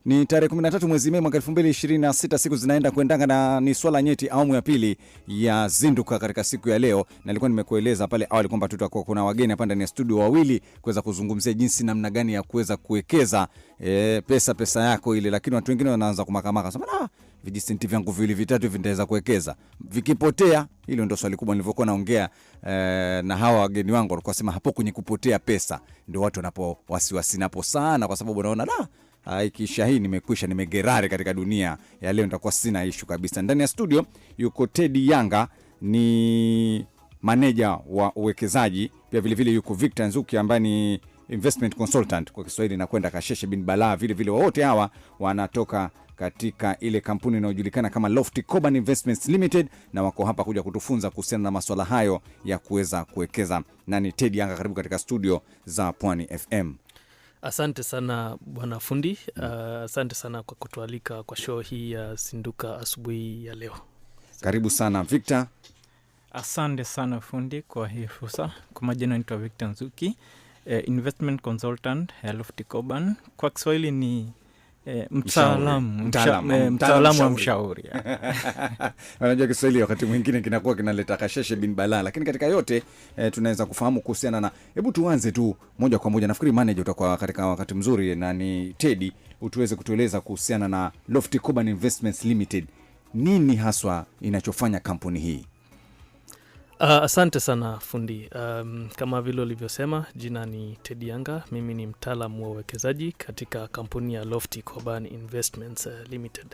Ni tarehe 13 mwezi Mei mwaka 2026, siku zinaenda kuendanga na ni swala nyeti awamu ya pili ya Zinduka katika siku ya leo. Na nilikuwa nimekueleza pale awali kwamba tutakuwa kuna wageni hapa ndani ya studio wawili kuweza kuzungumzia jinsi namna gani ya kuweza kuwekeza pesa yako ile, lakini watu wengine wanaanza kumakamaka sema vijisenti vyangu vile vitatu vitaweza kuwekeza vikipotea. Hilo ndio swali kubwa nilivyokuwa naongea na hawa wageni wangu, walikuwa sema hapo kwenye kupotea pesa ndio watu wanapo wasiwasi napo sana, kwa sababu unaona ikisha hii nimekwisha, nimegerare katika dunia ya leo, nitakuwa sina issue kabisa. Ndani ya studio yuko Teddy Yanga, ni manager wa uwekezaji, pia vile vile yuko Victor Nzuki ambaye ni investment consultant kwa Kiswahili, na kwenda Kasheshe bin Bala. Vile vile wote hawa wanatoka katika ile kampuni inayojulikana kama Lofty Coban Investments Limited, na wako hapa kuja kutufunza kuhusiana na masuala hayo ya kuweza kuwekeza. Nani Teddy Yanga, karibu katika studio za Pwani FM. Asante sana bwana fundi. Asante sana kwa kutualika kwa show hii ya Zinduka asubuhi ya leo. Karibu sana Victor. Asante sana fundi kwa hii fursa. Kwa majina naitwa Victor Nzuki, investment consultant ya Lofty Coban. Kwa Kiswahili ni mtaalamu wa mshauri. Unajua Kiswahili wakati mwingine kinakuwa kinaleta Kasheshe bin Bala, lakini katika yote tunaweza kufahamu kuhusiana na, hebu tuanze tu moja kwa moja. Nafikiri manager utakuwa katika wakati mzuri, na ni Teddy, utuweze kutueleza kuhusiana na Lofty Coban Investments Limited. Nini haswa inachofanya kampuni hii? Asante sana fundi. Kama vile ulivyosema, jina ni Teddy Yanga. Mimi ni mtaalamu wa uwekezaji katika kampuni ya Lofty Coban Investments Limited.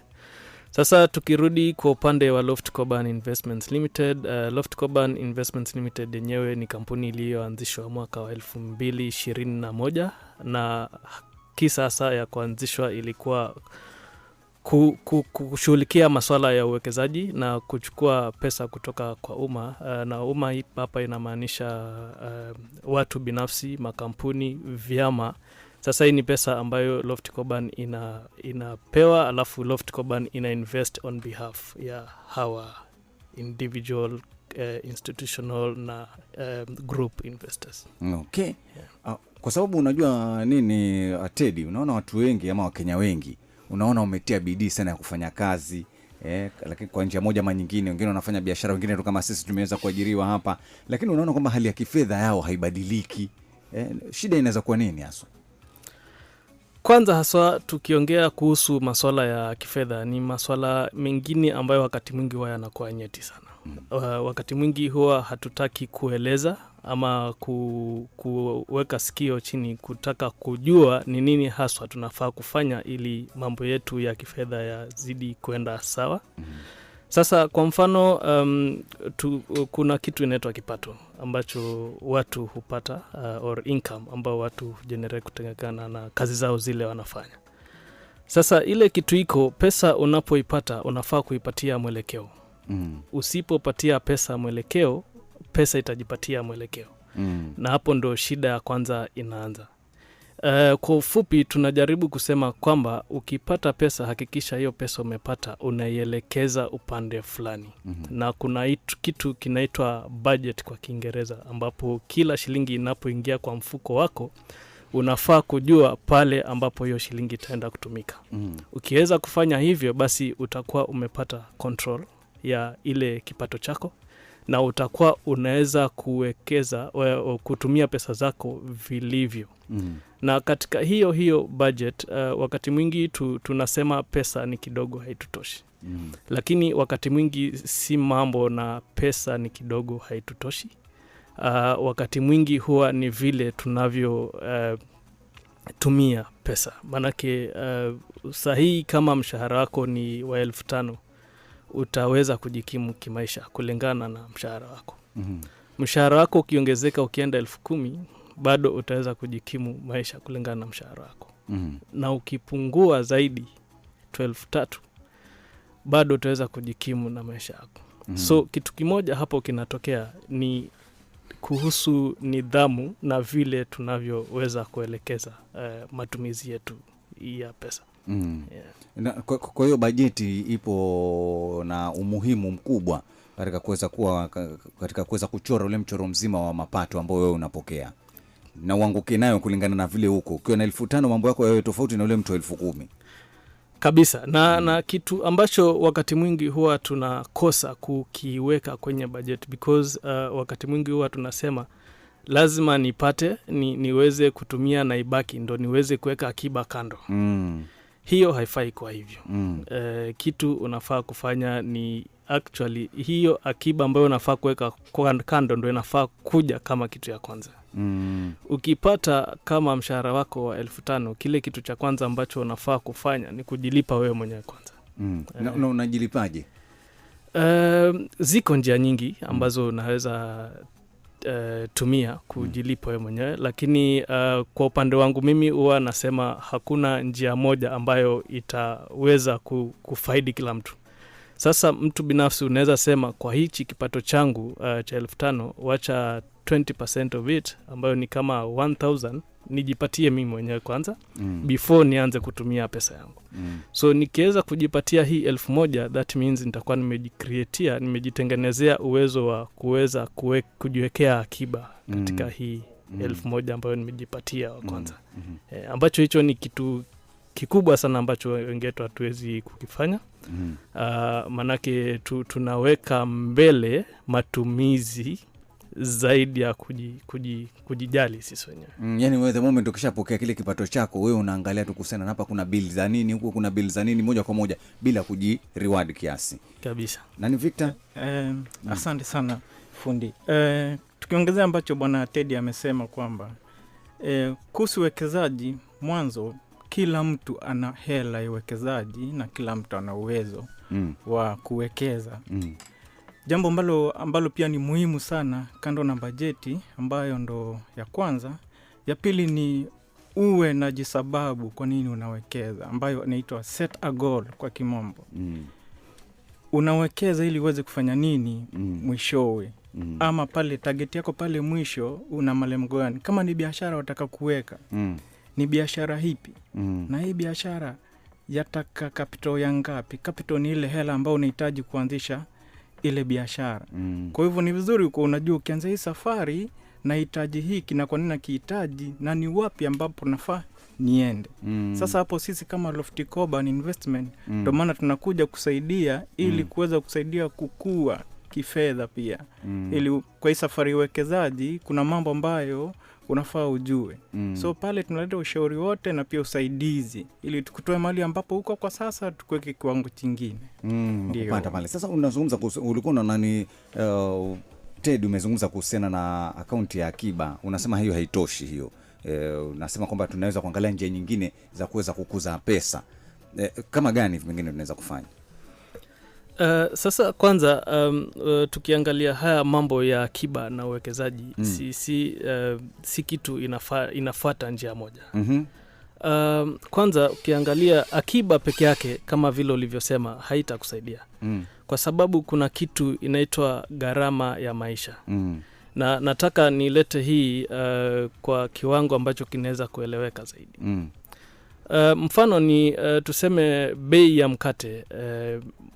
Sasa tukirudi kwa upande wa Lofty Coban Investments Limited, Lofty Coban Investments Limited yenyewe ni kampuni iliyoanzishwa mwaka wa 2021, na kisasa ya kuanzishwa ilikuwa kushughulikia masuala ya uwekezaji na kuchukua pesa kutoka kwa umma, na umma hapa inamaanisha watu binafsi, makampuni, vyama. Sasa hii ni pesa ambayo Lofty Coban inapewa, alafu Lofty Coban ina invest on behalf ya hawa individual, institutional na group investors. Okay. Yeah. Kwa sababu unajua nini Teddy, unaona watu wengi ama Wakenya wengi unaona umetia bidii sana ya kufanya kazi, lakini kwa njia moja ama nyingine, wengine wanafanya biashara, wengine tu kama sisi tumeweza kuajiriwa hapa, lakini unaona kwamba hali ya kifedha yao haibadiliki. Shida inaweza kuwa nini hasa? Kwanza haswa tukiongea kuhusu masuala ya kifedha, ni masuala mengine ambayo wakati mwingi huwa yanakuwa nyeti sana. Wakati mwingi huwa hatutaki kueleza ama kuweka sikio chini kutaka kujua ni nini haswa tunafaa kufanya ili mambo yetu ya kifedha yazidi kwenda sawa. Sasa kwa mfano, kuna kitu inaitwa kipato ambacho watu hupata, or income ambao watu generate kutokana na kazi zao zile wanafanya. Sasa ile kitu iko, pesa unapoipata unafaa kuipatia mwelekeo. Usipopatia pesa mwelekeo, pesa itajipatia mwelekeo. Na hapo ndo shida ya kwanza inaanza. Kwa ufupi tunajaribu kusema kwamba ukipata pesa, hakikisha hiyo pesa umepata unaielekeza upande fulani. Na kuna kitu kinaitwa budget kwa Kiingereza, ambapo kila shilingi inapoingia kwa mfuko wako unafaa kujua pale ambapo hiyo shilingi itaenda kutumika. Ukiweza kufanya hivyo, basi utakuwa umepata control ya ile kipato chako, na utakuwa unaweza kuwekeza, kutumia pesa zako vilivyo. Na katika hiyo budget, wakati mwingi tunasema pesa ni kidogo, haitutoshi. Lakini wakati mwingi si mambo na pesa ni kidogo haitutoshi. Wakati mwingi huwa ni vile tunavyo tumia pesa. Manake sahihi kama mshahara wako ni wa 5,000, utaweza kujikimu kimaisha kulingana na mshahara wako. Mshahara wako ukiongezeka ukienda 10,000, bado utaweza kujikimu maisha kulingana na mshahara wako. Na ukipungua zaidi 12,300, bado utaweza kujikimu na maisha yako. So kitu kimoja hapo kinatokea ni kuhusu nidhamu na vile tunavyoweza kuelekeza matumizi yetu ya pesa. Yeah. Kwa hiyo bajeti ipo na umuhimu mkubwa katika kuweza kuchora ule mchoro mzima wa mapato ambao wewe unapokea. na uanguke nayo kulingana na vile huko. Ukiwa na 5,000 mambo yako yawe tofauti na ule mtu 10,000. kabisa. Na kitu ambacho wakati mwingi huwa tunakosa kukiweka kwenye budget, because wakati mwingi huwa tunasema lazima nipate niweze kutumia na ibaki ndo niweze kuweka akiba kando. Hiyo haifai kwa hivyo. Kitu unafaa kufanya ni actually hiyo akiba ambayo unafaa kuweka kando ndo inafaa kuja kama kitu ya kwanza. Ukipata kama mshahara wako wa 5,000, kile kitu cha kwanza ambacho unafaa kufanya ni kujilipa wewe mwenyewe kwanza. Na unajilipaje? Ziko njia nyingi ambazo unaweza tumia kujilipa wewe mwenyewe, lakini kwa upande wangu mimi huwa nasema hakuna njia moja ambayo itaweza kufaidi kila mtu. Sasa mtu binafsi unaweza sema kwa hichi kipato changu cha 5,000, wacha 20% of it ambayo ni kama 1,000 nijipatie mimi mwenyewe kwanza before nianze kutumia pesa yangu. So nikiweza kujipatia hii 1,000, that means nitakuwa nimejitengenezea uwezo wa kuweza kujiwekea akiba katika hii 1,000 ambayo nimejipatia wa kwanza. Ambacho hicho ni kitu kikubwa sana ambacho wengetu hatuwezi kukifanya. Manake tunaweka mbele matumizi zaidi ya kujijali sisi wenyewe. Yani wewe the moment ukishapokea kile kipato chako, wewe unaangalia tu kusema hapa kuna bill za nini, huko kuna bill za nini, moja kwa moja bila reward kiasi. Kabisa. Nani Victor? Asante sana fundi. Tukiongezea ambacho bwana Teddy amesema kwamba kuhusu wekezaji, mwanzo kila mtu ana hela ya uwekezaji na kila mtu ana uwezo wa kuwekeza. Jambo ambalo pia ni muhimu sana kando na bajeti ambayo ndo ya kwanza. Ya pili ni uwe na jisababu kwa nini unawekeza, ambayo inaitwa set a goal kwa kimombo. Unawekeza ili uweze kufanya nini mwishowe. Ama pale target yako pale mwisho una malengo gani? Kama ni biashara wataka kuweka, ni biashara hipi? Na hii biashara yataka capital ya ngapi? Capital ni ile hela ambayo unahitaji kuanzisha ile biashara. Kwa hivyo ni vizuri uko unajua ukianza hii safari nahitaji hiki na kwa nini nakihitaji na ni wapi ambapo nafaa niende. Sasa hapo sisi kama Lofty Coban Investment ndio maana tunakuja kusaidia ili kuweza kusaidia kukua kifedha pia. Ili kwa hii safari uwekezaji kuna mambo ambayo unafaa ujue. So pale tunaleta ushauri wote na pia usaidizi ili tukutoe mali ambapo uko kwa sasa tukuweke kiwango kingine. Ndio. Pale. Sasa unazungumza ulikuwa na nani Ted, umezungumza kuhusiana na akaunti ya akiba. Unasema hiyo haitoshi hiyo. Unasema kwamba tunaweza kuangalia njia nyingine za kuweza kukuza pesa. Kama gani vingine tunaweza kufanya? Sasa kwanza tukiangalia haya mambo ya akiba na uwekezaji si kitu inafuata njia moja. Kwanza ukiangalia akiba peke yake kama vile ulivyosema haitakusaidia. Kwa sababu kuna kitu inaitwa gharama ya maisha. Na nataka nilete hii kwa kiwango ambacho kinaweza kueleweka zaidi. Mfano ni tuseme bei ya mkate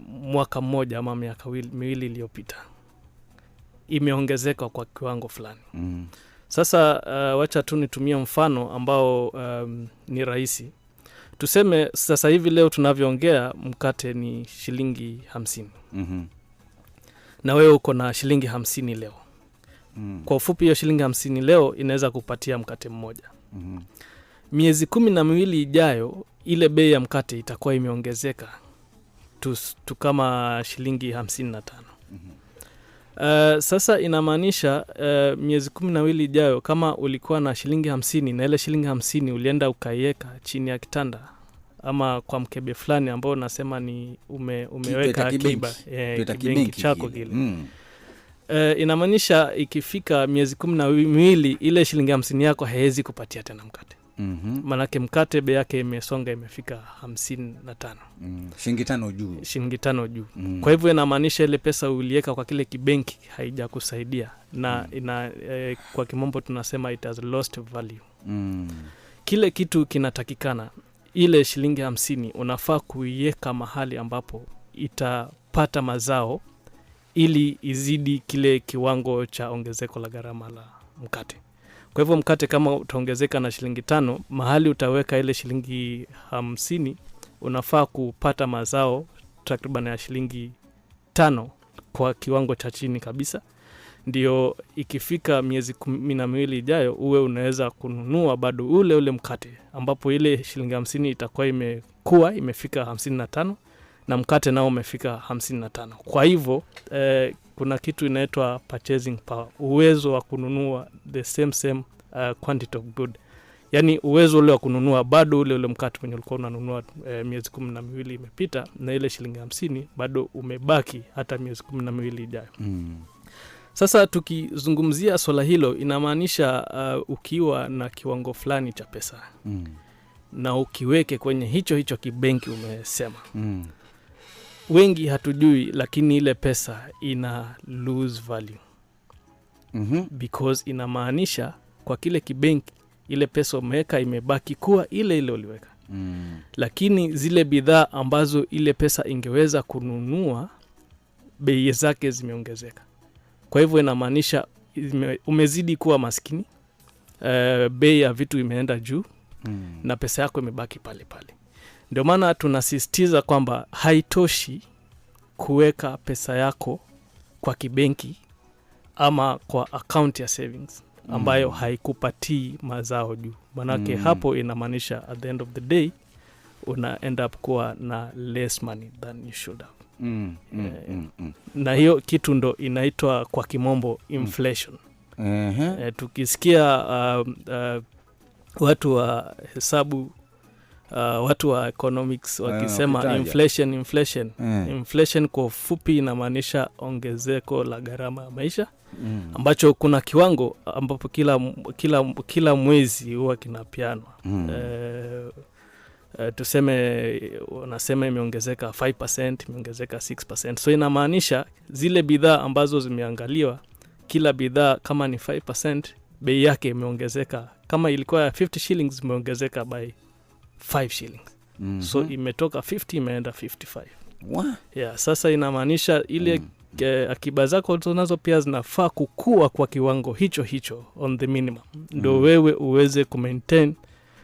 mwaka mmoja ama miaka miwili iliyopita imeongezeka kwa kiwango fulani. Sasa wacha tu nitumie mfano ambao ni rahisi. Tuseme sasa hivi leo tunavyoongea mkate ni shilingi 50. Na wewe uko na shilingi 50 leo. Kwa ufupi hiyo shilingi 50 leo inaweza kupatia mkate mmoja. Miezi 12 ijayo ile bei ya mkate itakuwa imeongezeka tu kama shilingi 55. Sasa inamaanisha miezi 12 ijayo kama ulikuwa na shilingi 50 na ile shilingi 50 ulienda ukaiweka chini ya kitanda ama kwa mkebe fulani ambao unasema ni umeweka akiba kibenki chako kile. Inamaanisha ikifika miezi 12 ile shilingi 50 yako haiwezi kupatia tena mkate. Manake mkate bei yake imesonga imefika 55. Shilingi 5 juu. Shilingi 5 juu. Kwa hivyo inamaanisha ile pesa uliweka kwa kile kibenki haijakusaidia na kwa kimombo tunasema it has lost value. Kile kitu kinatakikana ile shilingi 50 unafaa kuiweka mahali ambapo itapata mazao ili izidi kile kiwango cha ongezeko la gharama la mkate. Kwa hivyo mkate kama utaongezeka na shilingi 5, mahali utaweka ile shilingi 50 unafaa kupata mazao takriban ya shilingi 5 kwa kiwango cha chini kabisa, ndio ikifika miezi 12 ijayo uwe unaweza kununua bado ule mkate, ambapo ile shilingi 50 itakuwa imefika 55 na mkate nao umefika 55. Kwa hivyo kuna kitu inaitwa purchasing power, uwezo wa kununua the same quantity of good. Yani uwezo ule wa kununua bado ule mkate mwenye ulikuwa unanunua miezi 12 imepita, na ile shilingi 50 bado umebaki hata miezi 12 ijayo. Sasa tukizungumzia swala hilo, inamaanisha ukiwa na kiwango fulani cha pesa na ukiweke kwenye hicho kibenki umesema, wengi hatujui, lakini ile pesa ina lose value. Because inamaanisha kwa kile kibenki ile pesa umeweka imebaki kuwa ile uliweka. Lakini zile bidhaa ambazo ile pesa ingeweza kununua, bei zake zimeongezeka. Kwa hivyo inamaanisha umezidi kuwa maskini, bei ya vitu imeenda juu, na pesa yako imebaki pale. Ndio maana tunasisitiza kwamba haitoshi kuweka pesa yako kwa kibenki ama kwa account ya savings ambayo haikupatii mazao juu. Manake hapo inamaanisha at the end of the day una end up kuwa na less money than you should have. Na hiyo kitu ndo inaitwa kwa kimombo inflation. Tukisikia watu wa hesabu, watu wa economics wakisema inflation kwa ufupi inamaanisha ongezeko la gharama ya maisha, ambacho kuna kiwango ambapo kila mwezi huwa kinapianwa. Tuseme wanasema imeongezeka 5%, imeongezeka 6%. So inamaanisha zile bidhaa ambazo zimeangaliwa, kila bidhaa kama ni 5%, bei yake imeongezeka. Kama ilikuwa ya 50 shillings imeongezeka by 5 shillings. So imetoka 50 imeenda 55. Yeah, sasa inamaanisha ile akiba zako nazo pia zinafaa kukua kwa kiwango hicho on the minimum. Ndio wewe uweze kumaintain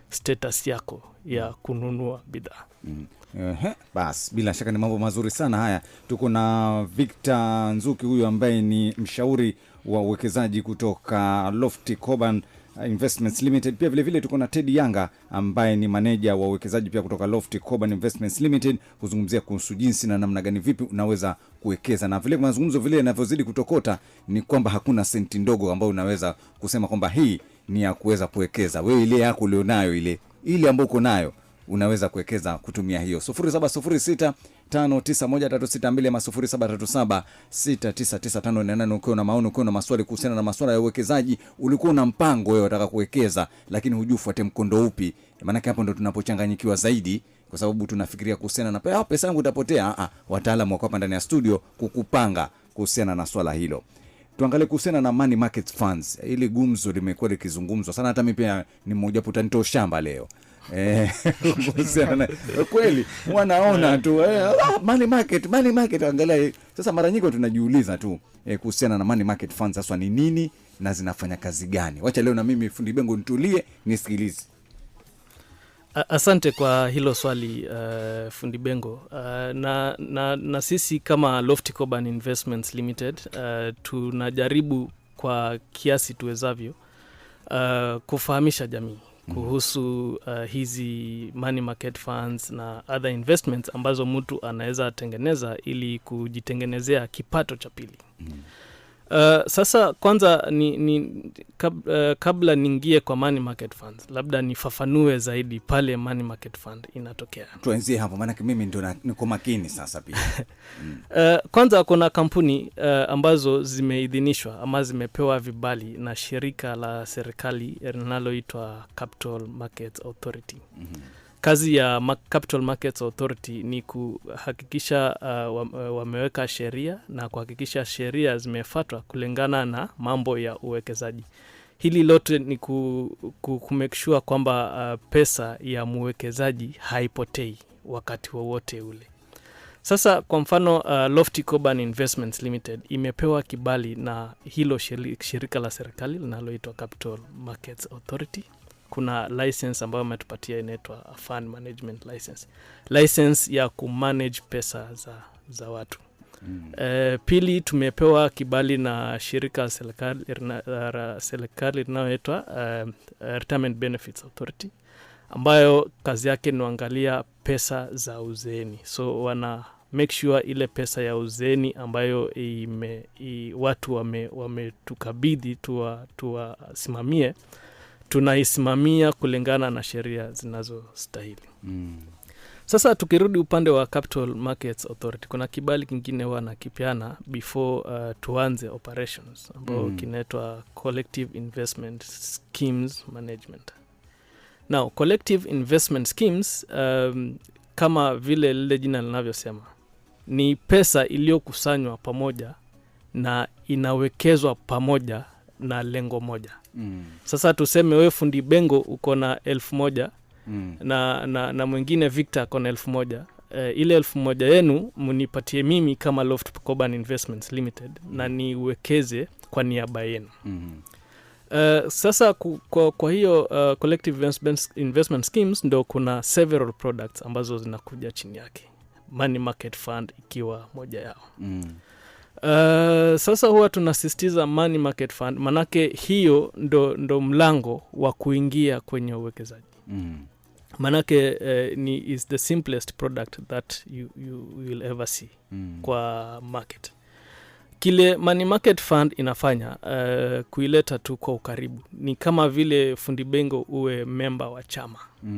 status yako ya kununua bidhaa. Bas, bila shaka ni mambo mazuri sana haya. Tuko na Victor Nzuki, huyu ambaye ni mshauri wa uwekezaji kutoka Lofty Coban Investments Limited. Pia vile vile tuko na Ted Yanga ambaye ni manager wa uwekezaji pia kutoka Lofty Coban Investments Limited, kuzungumzia kuhusu jinsi na namna gani vipi unaweza kuwekeza. Na vile mazungumzo vile yanavyozidi kutokota ni kwamba hakuna senti ndogo ambayo unaweza kusema kwamba hii ni ya kuweza kuwekeza. Wewe ile yako ulionayo ile ambayo uko nayo unaweza kuwekeza kutumia hiyo. 0706591362 ama 0737699588. Ukiwa na maoni, ukiwa na maswali kuhusiana na masuala ya uwekezaji, ulikuwa na mpango wewe unataka kuwekeza lakini hujui ufuate mkondo upi, maana hapo ndo tunapochanganyikiwa zaidi, kwa sababu tunafikiria kuhusiana na pesa yangu itapotea. Wataalamu wako hapa ndani ya studio kukupanga kuhusiana na swala hilo. Tuangalie kuhusiana na money market funds. Ile gumzo limekuwa likizungumzwa sana, hata mimi pia ni mmoja putanito shamba leo. Kweli wanaona tu money market angalia. Sasa mara nyingi tunajiuliza tu kuhusiana na money market funds sasa ni nini na zinafanya kazi gani. Wacha leo na mimi Fundi Bengo nitulie nisikilize. Asante kwa hilo swali Fundi Bengo. Na sisi kama Lofty Coban Investments Limited tunajaribu kwa kiasi tuwezavyo kufahamisha jamii kuhusu hizi money market funds na other investments ambazo mtu anaweza tengeneza ili kujitengenezea kipato cha pili. Sasa kwanza kabla niingie kwa money market funds, labda nifafanue zaidi pale money market fund inatokea. Tuanzie hapo maana mimi ndio niko makini sasa pia. Kwanza kuna kampuni ambazo zimeidhinishwa ama zimepewa vibali na shirika la serikali linaloitwa Capital Markets Authority. Kazi ya Capital Markets Authority ni kuhakikisha wameweka sheria na kuhakikisha sheria zimefuatwa kulingana na mambo ya uwekezaji. Hili lote ni kumake sure kwamba pesa ya mwekezaji haipotei wakati wowote ule. Sasa kwa mfano Lofty Coban Investments Limited imepewa kibali na hilo shirika la serikali linaloitwa Capital Markets Authority kuna license ambayo umetupatia inaitwa fund management license ya kumanage pesa za watu. Pili, tumepewa kibali na shirika serikali linaloitwa Retirement Benefits Authority, ambayo kazi yake ni kuangalia pesa za uzeeni. So wana make sure ile pesa ya uzeeni ambayo watu wametukabidhi tuwasimamie, tunaisimamia kulingana na sheria zinazostahili. Sasa tukirudi upande wa Capital Markets Authority, kuna kibali kingine wanakipeana before tuanze operations, ambao kinaitwa Collective Investment Schemes Management. Now, Collective Investment Schemes, kama vile lile jina linavyosema, ni pesa iliyokusanywa pamoja na inawekezwa pamoja na lengo moja. Sasa tuseme wewe fundi Bengo uko na 1,000 na mwingine Victor ako na 1,000. Ile 1,000 yenu mnipatie mimi kama Loft Coban Investments Limited na niwekeze kwa niaba yenu. Sasa kwa hiyo collective investment schemes ndo kuna several products ambazo zinakuja chini yake, money market fund ikiwa moja yao. Sasa huwa tunasisitiza money market fund, manake hiyo ndo mlango wa kuingia kwenye uwekezaji. Manake is the simplest product that you will ever see kwa market. Kile money market fund inafanya kuileta tu kwa ukaribu ni kama vile fundi Bengo uwe memba wa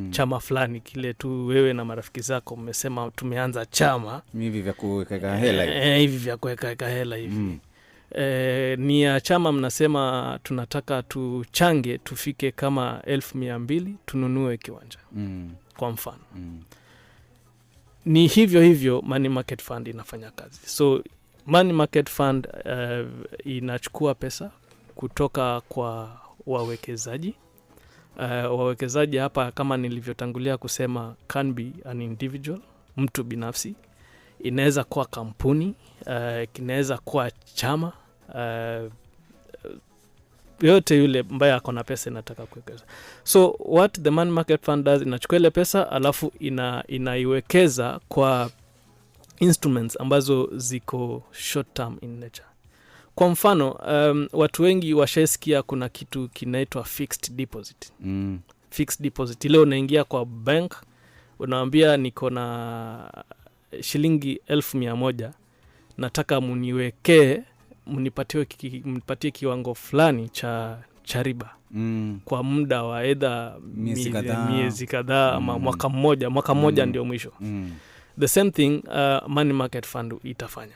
chama fulani, kile tu wewe na marafiki zako mmesema tumeanza chama hivi vya kuweka hela hivi vya kuweka hela hivi. Ni ya chama, mnasema tunataka tuchange tufike kama 1,200 tununue kiwanja kwa mfano. Ni hivyo money market fund inafanya kazi. So money market fund inachukua pesa kutoka kwa wawekezaji. Wawekezaji hapa, kama nilivyotangulia kusema, can be an individual, mtu binafsi, inaweza kuwa kampuni, kinaweza kuwa chama, yote yule ambaye ako na pesa inataka kuwekeza. So what the money market fund does, inachukua ile pesa alafu inaiwekeza kwa instruments ambazo ziko short term in nature. Kwa mfano, watu wengi washaisikia kuna kitu kinaitwa fixed deposit. Fixed deposit, ile unaingia kwa bank, unaambia niko na shilingi 1,100, nataka muniwekee, munipatie kiwango fulani cha riba kwa muda wa either miezi kadhaa ama mwaka mmoja ndio mwisho. The same thing money market fund itafanya.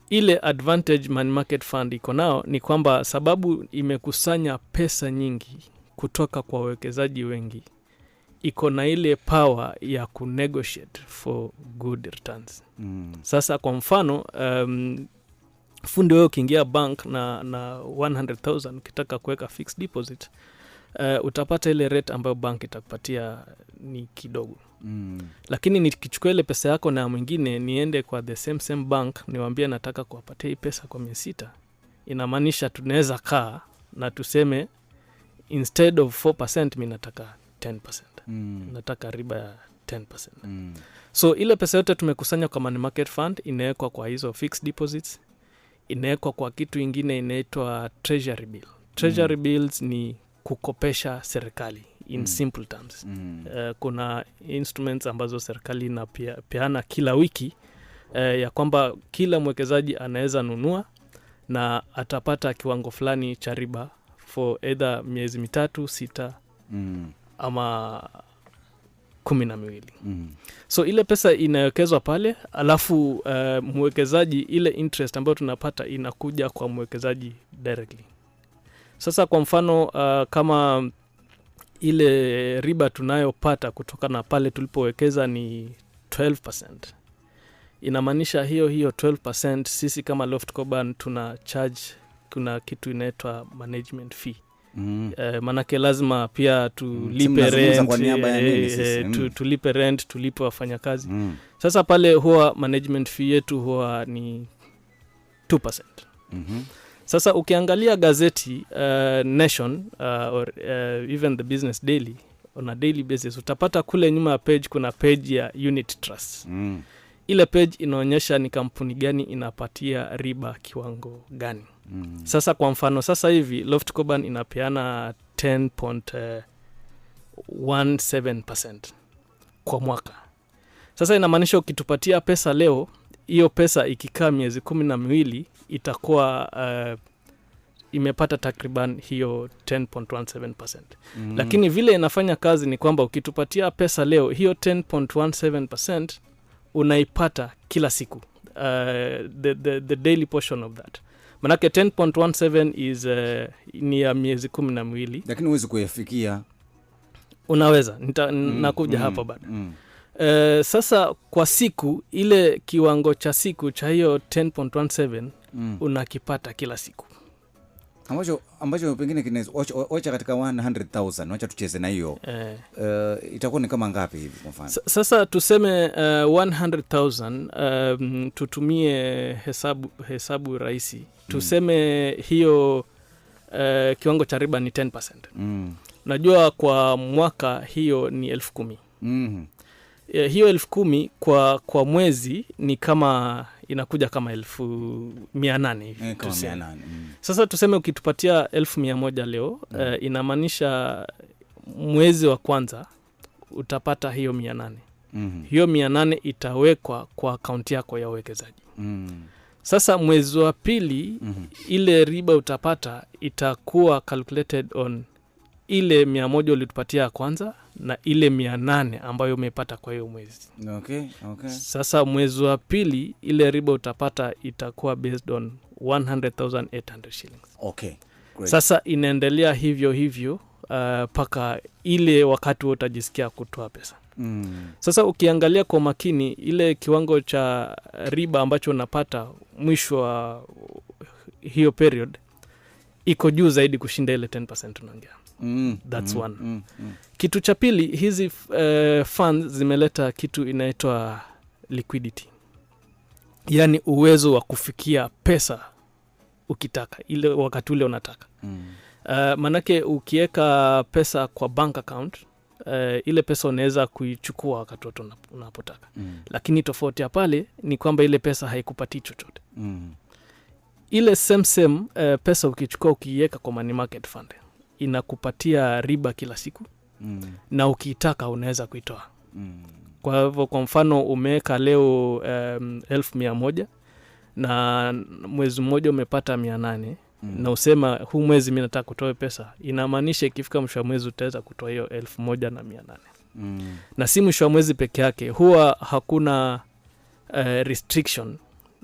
Ile advantage money market fund iko nao ni kwamba sababu imekusanya pesa nyingi kutoka kwa wawekezaji wengi, iko na ile power ya kunegotiate for good returns. Sasa kwa mfano, fundi wewe ukiingia bank na 100,000 ukitaka kuweka fixed deposit, utapata ile rate ambayo bank itakupatia ni kidogo. Lakini nikichukua ile pesa yako na mwingine niende kwa the same bank niwaambie nataka kuwapatia hii pesa kwa miezi 6, inamaanisha tunaweza kaa na tuseme instead of 4% mimi nataka 10%. Nataka riba ya 10%. So ile pesa yote tumekusanya kwa money market fund inawekwa kwa hizo fixed deposits, inawekwa kwa kitu ingine inaitwa treasury bill. Treasury bills ni kukopesha serikali in simple terms. Kuna instruments ambazo serikali inapeana kila wiki, ya kwamba kila mwekezaji anaweza nunua na atapata kiwango fulani cha riba for either miezi 3, 6 ama 12. So ile pesa inawekezwa pale, alafu mwekezaji, ile interest ambayo tunapata inakuja kwa mwekezaji directly. Sasa kwa mfano, kama ile riba tunayopata kutoka na pale tulipowekeza ni 12%, inamaanisha hiyo 12% sisi kama Loft Coban tuna charge, kuna kitu inaitwa management fee. Manake lazima pia tulipe rent, tulipe rent, tulipe wafanyakazi. Sasa pale huwa management fee yetu huwa ni 2%. Sasa ukiangalia gazeti Nation or even the Business Daily on a daily basis, utapata kule nyuma ya page kuna page ya unit trust. Ile page inaonyesha ni kampuni gani inapatia riba kiwango gani. Sasa kwa mfano sasa hivi Loft Coban inapeana 10.17% kwa mwaka. Sasa inamaanisha ukitupatia pesa leo, hiyo pesa ikikaa miezi 12 itakuwa imepata takriban hiyo 10.17%. Lakini vile inafanya kazi ni kwamba ukitupatia pesa leo, hiyo 10.17% unaipata kila siku. The daily portion of that. Manake 10.17 is ni ya miezi 12. Lakini huwezi kuyafikia. Unaweza. Nakuja hapa bado. Sasa kwa siku, ile kiwango cha siku cha hiyo 10.17 unakipata kila siku. Ambacho pengine kinaweza wacha katika 100,000, wacha tucheze na hiyo. Itakuwa ni kama ngapi hivi kwa mfano? Sasa tuseme 100,000, tutumie hesabu rahisi. Tuseme hiyo kiwango cha riba ni 10%. Najua kwa mwaka hiyo ni 10,000. Hiyo 10,000 kwa mwezi ni kama inakuja kama 800 hivi. Sasa tuseme ukitupatia 1,100 leo, inamaanisha mwezi wa kwanza utapata hiyo 800. Hiyo 800 itawekwa kwa akaunti yako ya uwekezaji. Sasa mwezi wa pili ile riba utapata itakuwa calculated on ile 100 ulitupatia ya kwanza na ile 800 ambayo umepata kwa hiyo mwezi. Okay. Sasa mwezi wa pili ile riba utapata itakuwa based on 100,800 shillings. Okay. Great. Sasa inaendelea hivyo paka ile wakati utajisikia kutoa pesa. Sasa ukiangalia kwa makini ile kiwango cha riba ambacho unapata mwisho wa hiyo period iko juu zaidi kushinda ile 10% unaongea. That's one. Kitu cha pili, hizi funds zimeleta kitu inaitwa liquidity. Yani uwezo wa kufikia pesa ukitaka, ile wakati ule unataka. Manake ukieka pesa kwa bank account, ile pesa unaweza kuichukua wakati wote unapotaka. Lakini tofauti ya pale ni kwamba ile pesa haikupatii chochote. Ile same pesa ukichukua ukiiweka kwa money market fund inakupatia riba kila siku. Na ukiitaka unaweza kuitoa. Kwa hivyo kwa mfano umeweka leo 1,100 na mwezi mmoja umepata 800 na usema huu mwezi mimi nataka kutoa pesa, inamaanisha ikifika mwisho wa mwezi utaweza kutoa hiyo 1,800. Na si mwisho wa mwezi peke yake, huwa hakuna restriction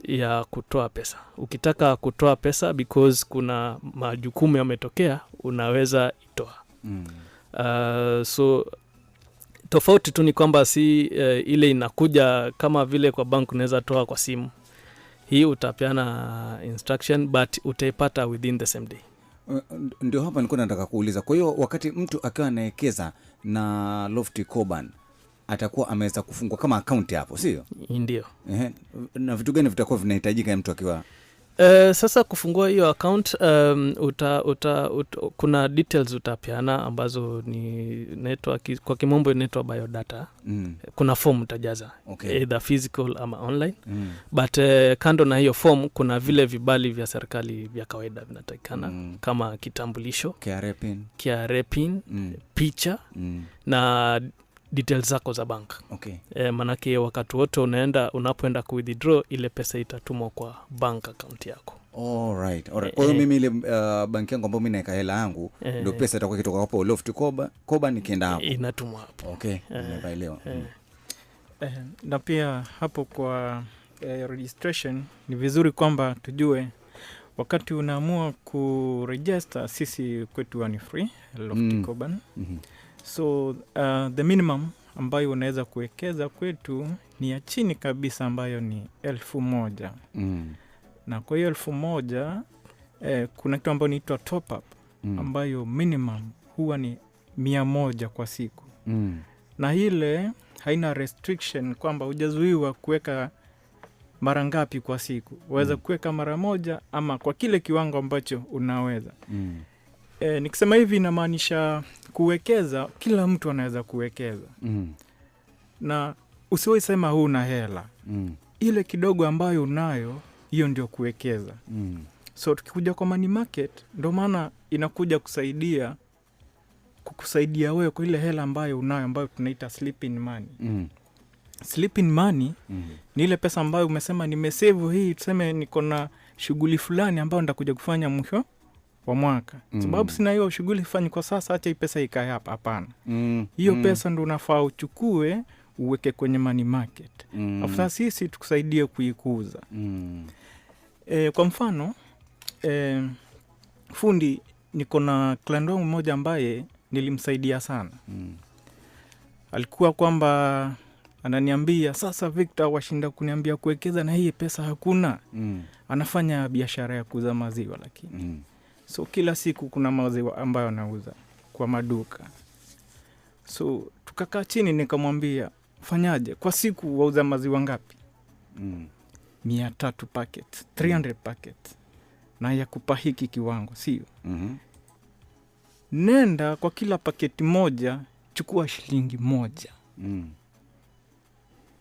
ya kutoa pesa. Ukitaka kutoa pesa because kuna majukumu yametokea, unaweza itoa. So tofauti tu ni kwamba si ile inakuja kama vile kwa bank unaweza toa kwa simu. Hii utapeana instruction but utaipata within the same day. Ndio hapa nilikuwa nataka kuuliza. Kwa hiyo wakati mtu akiwa anaekeza na Loft Coban atakuwa ameweza kufungua kama account hapo, sio? Ndio. Na vitu gani vitakuwa vinahitajika mtu akiwa sasa kufungua hiyo account, kuna details utapeana ambazo ni kwa kimombo inaitwa biodata. Kuna form utajaza, either physical ama online. But kando na hiyo form kuna vile vibali vya serikali vya kawaida vinatakikana, kama kitambulisho, KRA pin, picha na details zako za bank. Manake wakati wote unapoenda ku-withdraw ile pesa itatumwa kwa bank account yako. Alright. Kwa hiyo mimi ile banki yangu ambayo mimi naeka hela yangu ndio pesa itakuwa kitoka hapo Loft Coban ikienda hapo. Inatumwa hapo. Okay. Nimeelewa. Na pia hapo kwa registration ni vizuri kwamba tujue wakati unaamua kuregister, sisi kwetu ni free Loft Coban. So the minimum ambayo unaweza kuwekeza kwetu ni ya chini kabisa ambayo ni 1,000. Na kwa hiyo 1,000 kuna kitu ambayo inaitwa top up ambayo minimum huwa ni 100 kwa siku. Na ile haina restriction kwamba hujazuiwa kuweka mara ngapi kwa siku. Waweza kuweka mara moja ama kwa kile kiwango ambacho unaweza. Nikisema hivi inamaanisha kuwekeza, kila mtu anaweza kuwekeza. Na usiwahi sema huna hela. Ile kidogo ambayo unayo, hiyo ndio kuwekeza. So tukikuja kwa money market, ndio maana inakuja kukusaidia wewe kwa ile hela ambayo unayo, ambayo tunaita sleeping money. Sleeping money ni ile pesa ambayo umesema nimesave hii, tuseme niko na shughuli fulani ambayo nitakuja kufanya mwisho wa mwaka. Sababu sina hiyo shughuli fanya kwa sasa, acha hii pesa ikae hapa. Hapana. Hiyo pesa ndio unafaa uchukue uweke kwenye money market. After sisi tukusaidie kuikuza. Kwa mfano, fundi, niko na client wangu mmoja ambaye nilimsaidia sana. Alikuwa kwamba ananiambia, sasa Victor washinda kuniambia kuwekeza na hii pesa hakuna. Anafanya biashara ya kuuza maziwa lakini. So kila siku kuna maziwa ambayo anauza kwa maduka. So tukakaa chini nikamwambia, fanyaje? Kwa siku wauza maziwa ngapi? 100 packets, 300 packets. Na ya kupa hiki kiwango, sio? Nenda kwa kila paketi moja, chukua shilingi 1.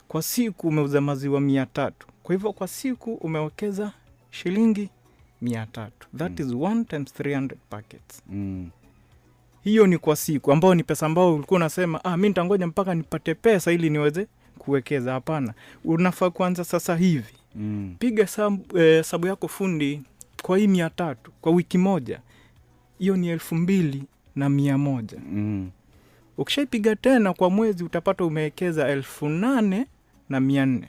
Kwa siku umeuza maziwa 300. Kwa hivyo kwa siku umewekeza shilingi 300. That is 1 times 300 packets. Hiyo ni kwa siku, ambao ni pesa ambao ulikuwa unasema, mimi nitangoja mpaka nipate pesa ili niweze kuwekeza. Hapana. Unafaa kuanza sasa hivi. Piga hesabu yako fundi, kwa hii 300 kwa wiki moja, hiyo ni 2,100. Ukishaipiga tena kwa mwezi utapata umewekeza 8,400.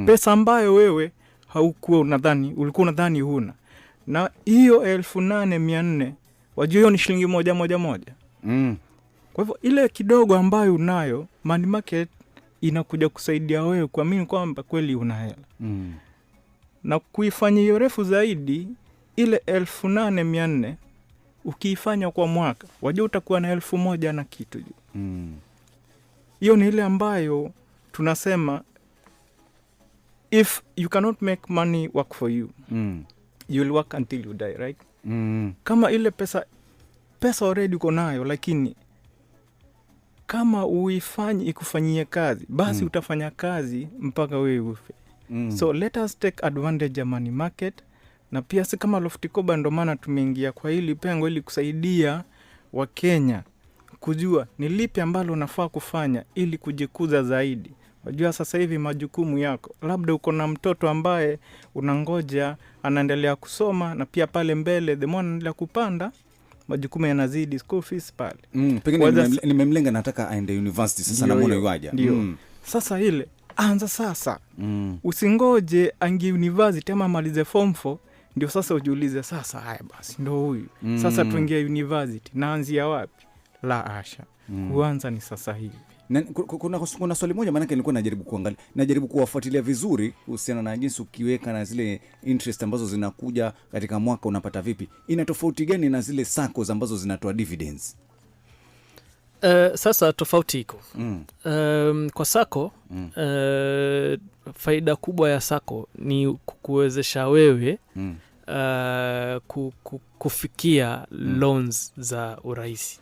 Pesa ambayo wewe haukuwa unadhani, ulikuwa unadhani huna. Na hiyo 8,400, wajua hiyo ni shilingi moja. Kwa hivyo ile kidogo ambayo unayo, money market inakuja kusaidia wewe kuamini kwamba kweli una hela. Na kuifanya hiyo refu zaidi, ile 8,400 ukiifanya kwa mwaka, wajua utakuwa na 1,000 na kitu juu. Hiyo ni ile ambayo tunasema, if you cannot make money work for you, you will work until you die, right? Kama ile pesa already uko nayo, lakini kama uifanye ikufanyie kazi, basi utafanya kazi mpaka wewe ufe. So let us take advantage ya money market. Na pia si kama Loftikoba, ndo maana tumeingia kwa hili pengo ili kusaidia Wakenya kujua ni lipi ambalo unafaa kufanya ili kujikuza zaidi. Wajua sasa hivi majukumu yako, labda uko na mtoto ambaye unangoja anaendelea kusoma, na pia pale mbele the more anaendelea kupanda, majukumu yanazidi, school fees pale. Pengine nimemlenga nataka aende university sasa, na muone yuaja. Sasa ile anza sasa. Usingoje angie university ama malize form 4 ndio sasa ujiulize, sasa haya basi ndo huyu. Sasa tuingie university, naanzia wapi? La asha. Kuanza ni sasa hivi. Kuna swali moja, maana nilikuwa najaribu kuwafuatilia vizuri kuhusiana na jinsi ukiweka na zile interest ambazo zinakuja katika mwaka unapata vipi. Ina tofauti gani na zile SACCOs ambazo zinatoa dividends? Sasa tofauti iko. Kwa SACCO, faida kubwa ya SACCO ni kukuwezesha wewe kufikia loans za urahisi.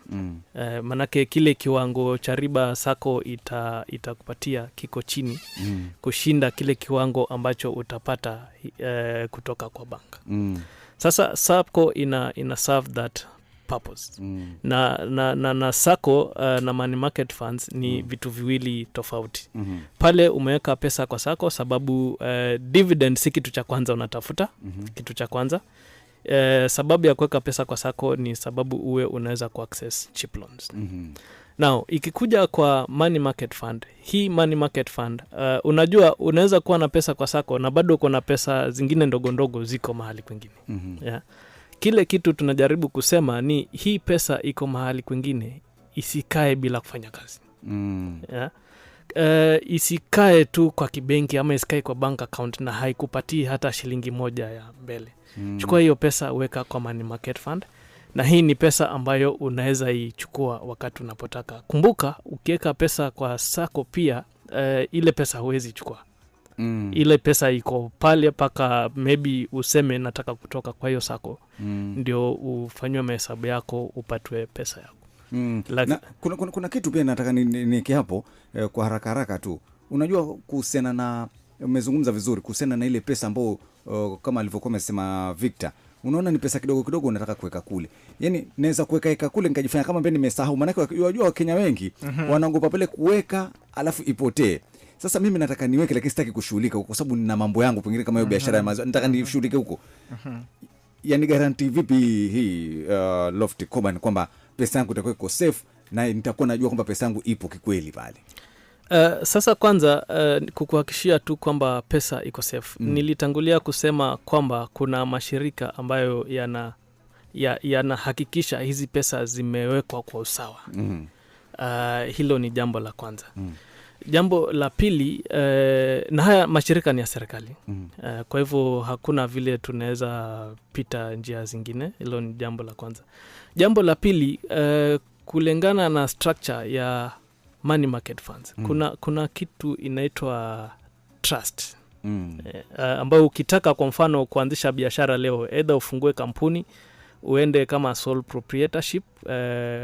Manake kile kiwango cha riba SACCO itakupatia kiko chini kushinda kile kiwango ambacho utapata kutoka kwa banka. Sasa SACCO ina serve that purpose. Na SACCO na money market funds ni vitu viwili tofauti. Pale umeweka pesa kwa SACCO sababu dividend si kitu cha kwanza unatafuta. Kitu cha kwanza sababu ya kuweka pesa kwa SACCO ni sababu uwe unaweza kuaccess cheap loans. Now ikikuja kwa money market fund, hii money market fund unajua unaweza kuwa na pesa kwa SACCO na bado uko na pesa zingine ndogo ndogo ziko mahali kwingine. Yeah. Kile kitu tunajaribu kusema ni hii pesa iko mahali kwingine, isikae bila kufanya kazi. Yeah. Isikae tu kwa kibenki ama isikae kwa bank account na haikupatii hata shilingi moja ya mbele. Chukua hiyo pesa uweka kwa money market fund, na hii ni pesa ambayo unaweza ichukua wakati unapotaka. Kumbuka ukiweka pesa kwa SACCO pia ile pesa huwezi chukua. Ile pesa iko pale paka maybe useme nataka kutoka kwa hiyo sako, ndio ufanywe mahesabu yako upatwe pesa yako. Na, kuna kitu pia nataka niweke hapo kwa haraka tu. Unajua kuhusiana na, umezungumza vizuri kuhusiana na ile pesa ambayo kama alivyokuwa amesema Victor, unaona ni pesa kidogo kidogo unataka kuweka kule. Yaani naweza kuweka kule nikajifanya kama mbele nimesahau, maana unajua Wakenya wengi wanaogopa pale kuweka alafu ipotee. Sasa mimi nataka niweke lakini sitaki kushughulika huko kwa sababu nina mambo yangu pengine kama hiyo biashara ya mazao nataka nishughulike huko. Yaani guarantee vipi hii Lofty Coban kwamba pesa yangu itakuwa iko safe na nitakuwa najua kwamba pesa yangu ipo kikweli pale? Sasa kwanza kukuhakikishia tu kwamba pesa iko safe. Nilitangulia kusema kwamba kuna mashirika ambayo yanahakikisha hizi pesa zimewekwa kwa usawa. Hilo ni jambo la kwanza. Jambo la pili, na haya mashirika ni ya serikali. Kwa hivyo hakuna vile tunaweza pita njia zingine. Hilo ni jambo la kwanza. Jambo la pili, kulingana na structure ya money market funds, kuna kitu inaitwa trust. Ambayo ukitaka kwa mfano kuanzisha biashara leo, either ufungue kampuni uende kama sole proprietorship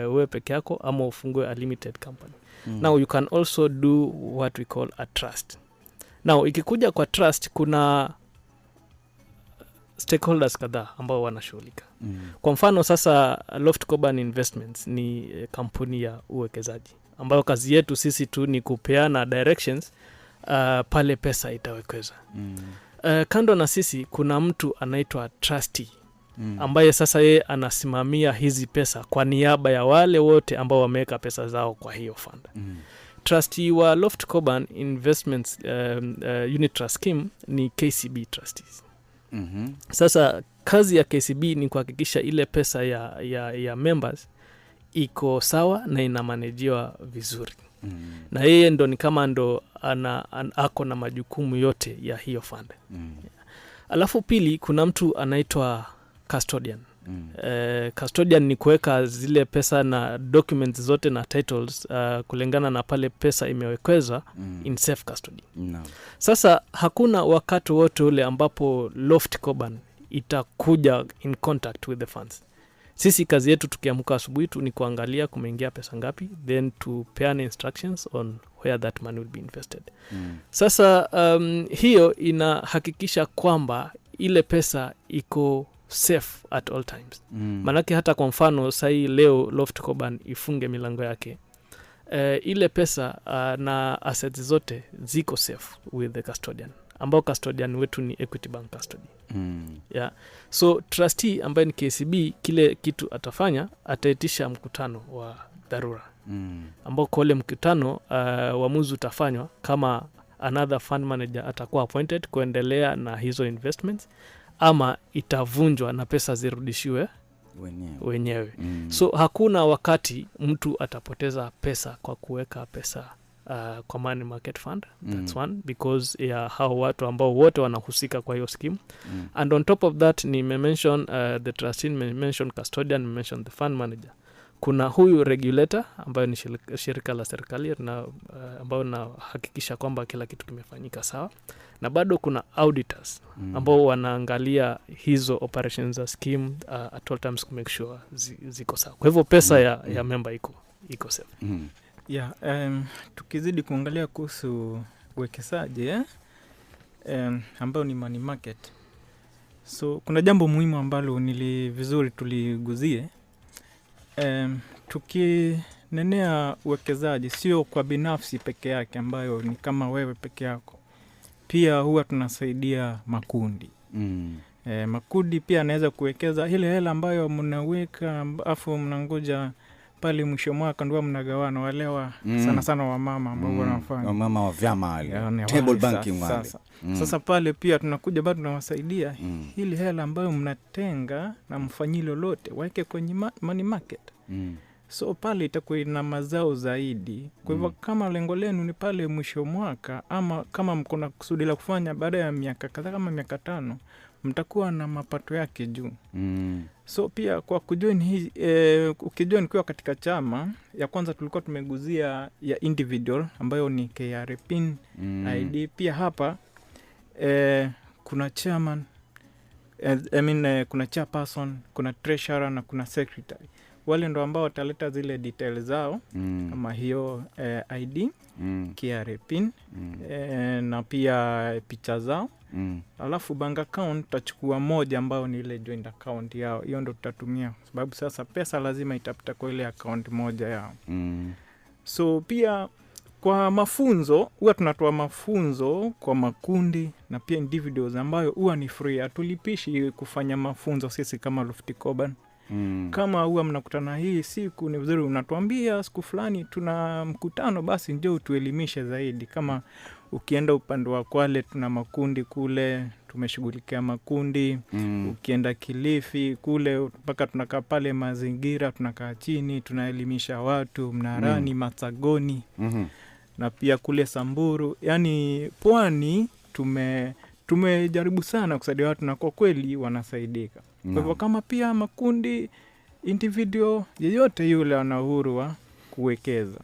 uwe peke yako, ama ufungue a limited company. Now you can also do what we call a trust. Now ikikuja kwa trust, kuna stakeholders kadhaa ambao wanashughulika. Kwa mfano sasa Lofty Coban Investments ni kampuni ya uwekezaji ambayo kazi yetu sisi tu ni kupeana directions pale pesa itawekeza. Kando na sisi kuna mtu anaitwa trustee ambaye sasa yeye anasimamia hizi pesa kwa niaba ya wale wote ambao wameweka pesa zao kwa hiyo fund. Trustee wa Lofty Coban Investments Unit Trust Scheme ni KCB trustees. Sasa kazi ya KCB ni kuhakikisha ile pesa ya members iko sawa na inamanejiwa vizuri. Na yeye ndo ni kama ndo ako na majukumu yote ya hiyo fund. Alafu pili kuna mtu anaitwa custodian. Custodian ni kuweka zile pesa na documents zote na titles kulingana na pale pesa imewekeza in safe custody. Sasa hakuna wakati wote ule ambapo Lofty Coban itakuja in contact with the funds. Sisi kazi yetu tukiamka asubuhi tu ni kuangalia kumeingia pesa ngapi, then to peana instructions on where that money will be invested. Sasa hiyo inahakikisha kwamba ile pesa iko safe at all times. Manake hata kwa mfano sai leo Lofty Coban ifunge milango yake, ile pesa na assets zote ziko safe with the custodian, ambao custodian wetu ni Equity Bank Custody. Yeah. So trustee ambaye ni KCB, kile kitu atafanya, ataitisha mkutano wa dharura ambao kwa ule mkutano uamuzi utafanywa kama another fund manager atakuwa appointed kuendelea na hizo investments ama itavunjwa na pesa zirudishiwe wenyewe. So hakuna wakati mtu atapoteza pesa kwa kuweka pesa kwa money market fund. That's one, because ya hao watu ambao wote wanahusika kwa hiyo scheme. And on top of that ni mention the trustee, mention custodian, mention the fund manager. Kuna huyu regulator ambayo ni shirika la serikali na ambayo nahakikisha kwamba kila kitu kimefanyika sawa, na bado kuna auditors ambao wanaangalia hizo operations za scheme at all times to make sure ziko sawa. Kwa hivyo pesa ya member iko sawa. Yeah, tukizidi kuangalia kuhusu uwekezaji ambao ni money market. So kuna jambo muhimu ambalo vizuri tuliguzie. Tukinenea uwekezaji sio kwa binafsi peke yake ambayo ni kama wewe peke yako. Pia huwa tunasaidia makundi. Makundi pia anaweza kuwekeza ile hela ambayo mnaweka afu mnangoja pale mwisho mwaka ndio mnagawana, walewa sana sana wamama ambao wanafanya wamama wa vyama table banking wale. Sasa pale pia tunakuja bado tunawasaidia ile hela ambayo mnatenga na mfanyili lolote waweke kwenye money market. So pale itakuwa ina mazao zaidi. Kwa hivyo kama lengo lenu ni pale mwisho mwaka, ama kama mko na kusudi la kufanya baada ya miaka kadhaa kama miaka 5, mtakuwa na mapato yake juu. So pia kwa kujoin hii ukijoin kwa katika chama ya kwanza tulikuwa tumeguzia ya individual ambayo ni KRA PIN ID. Pia hapa kuna chairman, kuna chairperson, kuna treasurer na kuna secretary. Wale ndo ambao wataleta zile details zao kama hiyo ID, KRA pin, na pia picha zao. Alafu bank account tutachukua moja ambao ni ile joint account yao. Hiyo ndo tutatumia sababu sasa pesa lazima itapita kwa ile account moja yao. So pia kwa mafunzo, huwa tunatoa mafunzo kwa makundi na pia individuals ambayo huwa ni free. Hatulipishi kufanya mafunzo sisi kama Lofty Coban. Kama huwa mnakutana hii siku, ni vizuri unatuambia siku fulani tuna mkutano, basi ndio utuelimishe zaidi. Kama ukienda upande wa Kwale tuna makundi kule, tumeshughulikia makundi. Ukienda Kilifi kule mpaka tunakaa pale mazingira, tunakaa chini, tunaelimisha watu Mnarani, Matsagoni. Na pia kule Samburu, yani Pwani tumejaribu sana kusaidia watu na kwa kweli wanasaidika. Kwa hivyo kama pia makundi, individual, yeyote yule ana uhuru wa kuwekeza.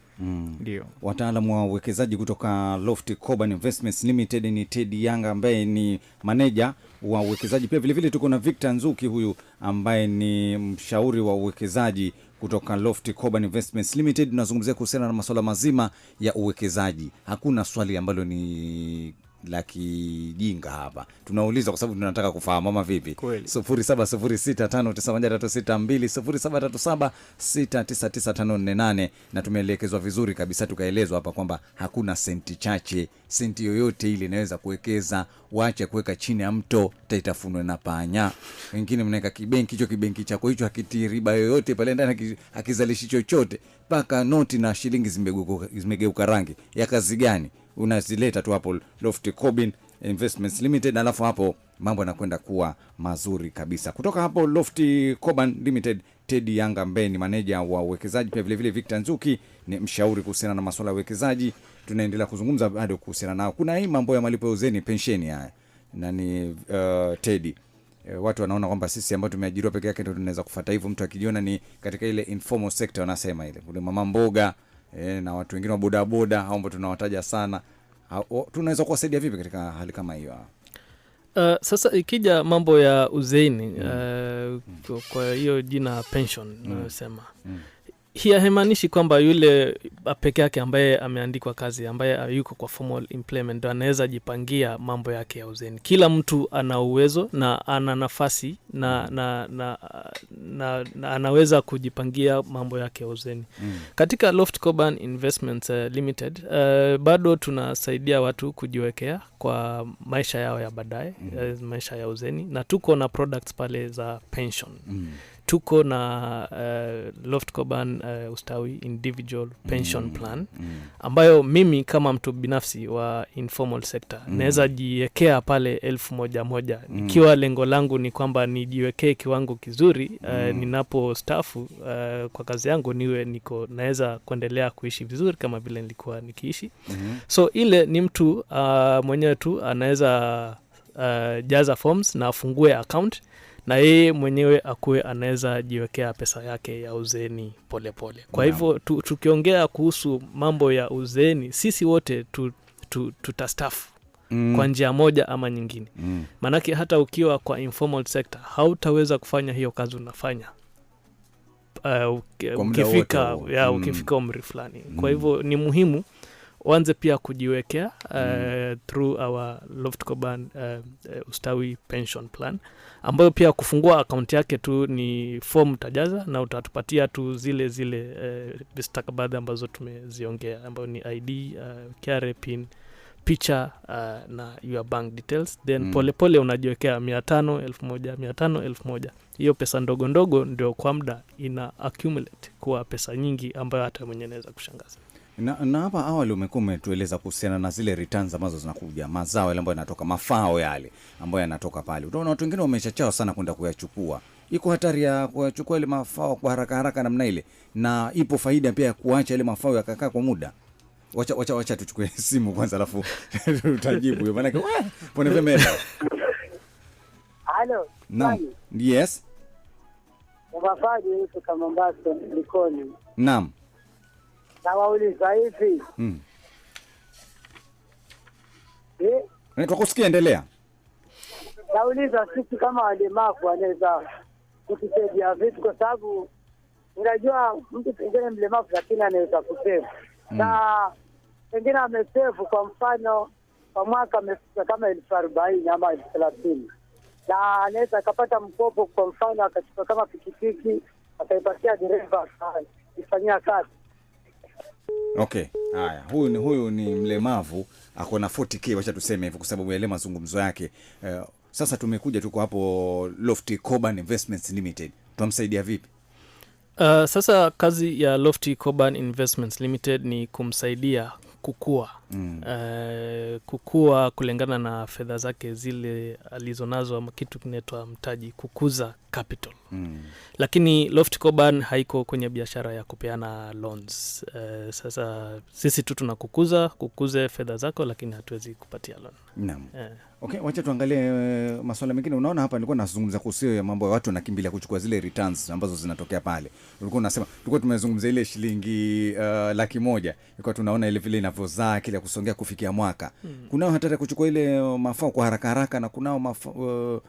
Ndio. Wataalamu wa uwekezaji kutoka Lofty Coban Investments Limited ni Teddy Yanga ambaye ni manager wa uwekezaji. Pia vile vile tuko na Victor Nzuki, huyu ambaye ni mshauri wa uwekezaji kutoka Lofty Coban Investments Limited. Tunazungumzia kuhusiana na masuala mazima ya uwekezaji. Hakuna swali ambalo ni la kijinga hapa. Tunauliza kwa sababu tunataka kufahamu ama vipi. 0706591362 0737699548 na tumeelekezwa vizuri kabisa, tukaelezwa hapa kwamba hakuna senti chache, senti yoyote ile inaweza kuwekeza. Waache kuweka chini ya mto, taitafunwe na panya. Wengine mnaweka kibenki, hicho kibenki chako hicho hakiti riba yoyote pale ndani, hakizalishi chochote, paka noti na shilingi zimegeuka rangi. Ya kazi gani? Unazileta tu hapo Lofty Coban Investments Limited, alafu hapo mambo yanakwenda kuwa mazuri kabisa. Kutoka hapo Lofty Coban Limited, Teddy Yanga ambaye ni manager wa uwekezaji, pia vile vile Victor Nzuki ni mshauri kuhusiana na masuala ya uwekezaji. Tunaendelea kuzungumza bado kuhusiana nao. Kuna hii mambo ya malipo ya uzeni, pensheni haya. Na ni Teddy, watu wanaona kwamba sisi ambao tumeajiriwa peke yake ndio tunaweza kufuata hivyo. Mtu akijiona ni katika ile informal sector wanasema ile, kule mama mboga na watu wengine wa boda boda, hao ambao tunawataja sana, tunaweza kuwasaidia vipi katika hali kama hiyo? Sasa ikija mambo ya uzeeni, kwa hiyo jina pension nasema, hii haimaanishi kwamba yule peke yake ambaye ameandikwa kazi, ambaye yuko kwa formal employment ndo anaweza jipangia mambo yake ya uzeeni. Kila mtu ana uwezo na ana nafasi na anaweza kujipangia mambo yake ya uzeeni. Katika Lofty Coban Investments Limited, bado tunasaidia watu kujiwekea kwa maisha yao ya baadaye, maisha ya uzeeni, na tuko na products pale za pension. Tuko na Lofty Coban Ustawi Individual Pension Plan, ambayo mimi kama mtu binafsi wa informal sector naweza jiwekea pale 1,000 ikiwa lengo langu ni kwamba nijiwekee kiwango kizuri, ninapo staafu kwa kazi yangu niwe naweza kuendelea kuishi vizuri kama vile nilikuwa nikiishi. So ile ni mtu mwenyewe tu anaweza jaza forms na afungue account, na yeye mwenyewe akuwe anaweza jiwekea pesa yake ya uzeeni pole pole. Kwa hivyo tukiongea kuhusu mambo ya uzeeni, sisi wote tutastaafu kwa njia moja ama nyingine. Manake hata ukiwa kwa informal sector hautaweza kufanya hiyo kazi unafanya ukifika umri fulani. Kwa hivyo ni muhimu uanze pia kujiwekea through our Lofty Coban Ustawi Pension Plan, ambayo pia kufungua account yake tu ni form utajaza na utatupatia tu zile stakabadhi ambazo tumeziongea, ambayo ni ID, KRA pin, picha na your bank details. Then pole unajiwekea 500, 1,000, 500, 1,000. Hiyo pesa ndogo ndogo ndio kwa muda ina accumulate kuwa pesa nyingi ambayo hata mwenyewe anaweza kushangaza. Na hapa awali umekuwa umetueleza kuhusiana na zile returns ambazo zinakuja, mazao yale ambayo yanatoka, mafao yale ambayo yanatoka pale. Utaona watu wengine wamechachao sana kwenda kuyachukua. Iko hatari ya kuchukua ile mafao kwa haraka namna ile, na ipo faida pia ya kuacha ile mafao yakakaa kwa muda. Wacha tuchukue simu kwanza alafu utajibu. Maana pone vemela. Halo. Naam. Yes. Wafaji huko kama Mombasa Likoni. Naam. Na wauliza hivi. Tunakusikia, endelea. Nauliza sisi kama walemavu wanaweza kutusaidia vipi, kwa sababu unajua mtu pengine mlemavu lakini anaweza kusave. Na pengine amesevu kwa mfano kwa mwaka amefika kama 40,000 ama 30,000. Na anaweza akapata mkopo kwa mfano akachukua kama pikipiki akaipatia dereva akifanyia kazi. Okay. Haya, huyu ni mlemavu ako na 40k, wacha tuseme hivyo kwa sababu ya mazungumzo yake. Sasa tumekuja tuko hapo Lofty Coban Investments Limited. Tutamsaidia vipi? Sasa kazi ya Lofty Coban Investments Limited ni kumsaidia kukua. Kukua kulingana na fedha zake zile alizonazo, ama kitu kinaitwa mtaji, kukuza capital. Lakini Lofty Coban haiko kwenye biashara ya kupeana loans. Sasa sisi tu kukuze fedha zako, lakini hatuwezi kupatia loan. Naam. Okay, wacha tuangalie masuala mengine. Unaona hapa nilikuwa nazungumza kuhusu mambo ya watu wanakimbilia kuchukua zile returns ambazo zinatokea pale. Ulikuwa unasema tulikuwa tumezungumza ile shilingi 100,000. Ilikuwa tunaona ile vile inavyozaa kile kusongea kufikia mwaka. Kunao hatari ya kuchukua ile mafao kwa haraka na kunao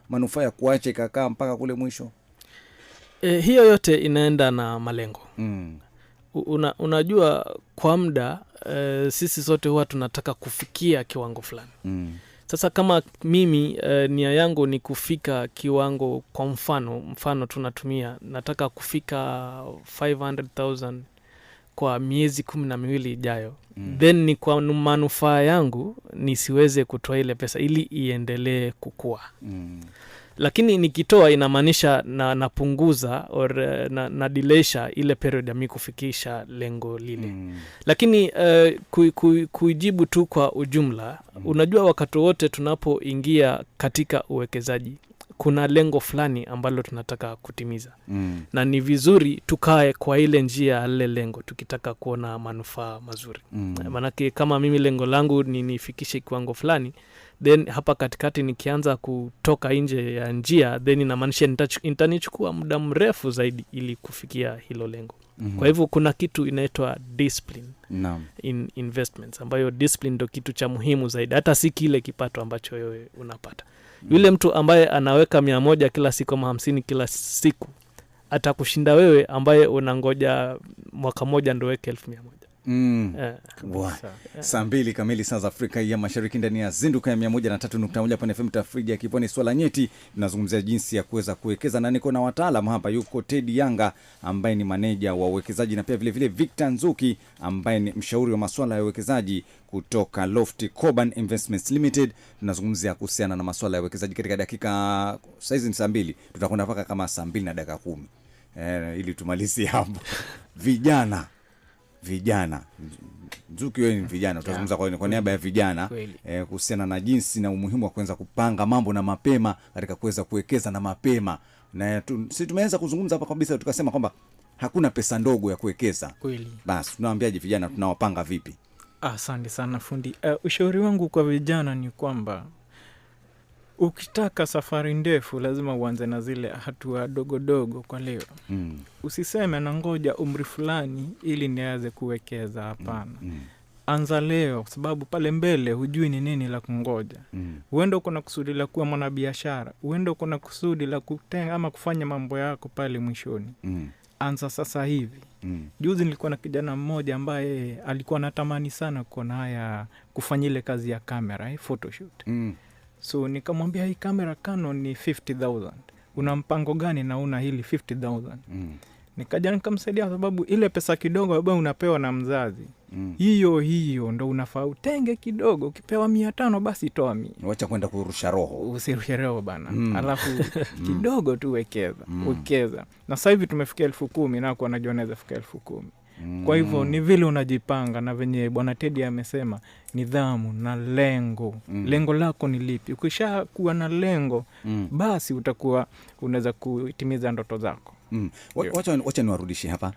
manufaa ya kuacha ikakaa mpaka kule mwisho. Hiyo yote inaenda na malengo. Unajua kwa muda sisi sote huwa tunataka kufikia kiwango fulani. Sasa kama mimi nia yangu ni kufika kiwango, kwa mfano tunatumia, nataka kufika 500,000 kwa miezi 12 ijayo. Then ni kwa manufaa yangu nisiweze kutoa ile pesa ili iendelee kukua. Lakini nikitoa inamaanisha napunguza na delayisha ile period ya mimi kufikisha lengo lile. Lakini kuijibu tu kwa ujumla, unajua wakati wote tunapoingia katika uwekezaji kuna lengo fulani ambalo tunataka kutimiza. Na ni vizuri tukae kwa ile njia ya ile lengo tukitaka kuona manufaa mazuri. Manake kama mimi lengo langu ni nifikishe kiwango fulani, then hapa katikati nikianza kutoka nje ya njia, then inamaanisha itanichukua muda mrefu zaidi ili kufikia hilo lengo. Kwa hivyo kuna kitu inaitwa discipline in investments, ambayo discipline ndio kitu cha muhimu zaidi, hata si kile kipato ambacho wewe unapata. Yule mtu ambaye anaweka 100 kila siku ama 50 kila siku atakushinda wewe ambaye unangoja mwaka moja ndio weke 1,100. Saa 2 kamili saa za Afrika ya Mashariki, ndani ya Zinduka ya 103.1 pale FM Tafrija ya Kipwani. Swala nyeti tunazungumzia jinsi ya kuweza kuwekeza, na niko na wataalamu hapa. Yuko Ted Yanga ambaye ni maneja wa uwekezaji, na pia vile vile Victor Nzuki ambaye ni mshauri wa masuala ya uwekezaji kutoka Lofty Coban Investments Limited. Tunazungumzia kuhusiana na masuala ya uwekezaji katika dakika, saizi ni saa 2, tutakwenda mpaka kama saa 2 na dakika 10 ili tumalizie hapo. Vijana Nzuki, wewe ni vijana, tutazungumza kwa niaba ya vijana kuhusiana na jinsi na umuhimu wa kuanza kupanga mambo na mapema katika kuweza kuwekeza na mapema. Na sisi tumeanza kuzungumza hapa kabisa, tukasema kwamba hakuna pesa ndogo ya kuwekeza. Basi tunawaambiaje vijana, tunawapanga vipi? Asante sana fundi. Ushauri wangu kwa vijana ni kwamba ukitaka safari ndefu lazima uanze na zile hatua dogo kwa leo. Usiseme na ngoja umri fulani ili nianze kuwekeza, hapana. Anza leo, kwa sababu pale mbele hujui ni nini la kungoja. Uende uko na kusudi la kuwa mwanabiashara, uende uko na kusudi la kutenga ama kufanya mambo yako pale mwishoni. Anza sasa hivi. Juzi nilikuwa na kijana mmoja ambaye alikuwa anatamani sana kuona haya kufanya ile kazi ya kamera, photoshoot. So nikamwambia hii kamera Canon ni 50,000. Una mpango gani na una hili 50,000? Nikaja nikamsaidia, sababu ile pesa kidogo ambayo unapewa na mzazi, hiyo ndo unafaa utenge kidogo. Ukipewa 500 basi toa 100. Wacha kwenda kurusha roho. Usirushe roho bana. Alafu kidogo tu wekeza. Na sasa hivi tumefikia 10,000 na kwa najua naweza fika 10,000. Kwa hivyo ni vile unajipanga, na venye Bwana Teddy amesema, nidhamu na lengo. Lengo lako ni lipi? Ukisha kuwa na lengo, basi utakuwa unaweza kutimiza ndoto zako. Wacha niwarudishe hapa.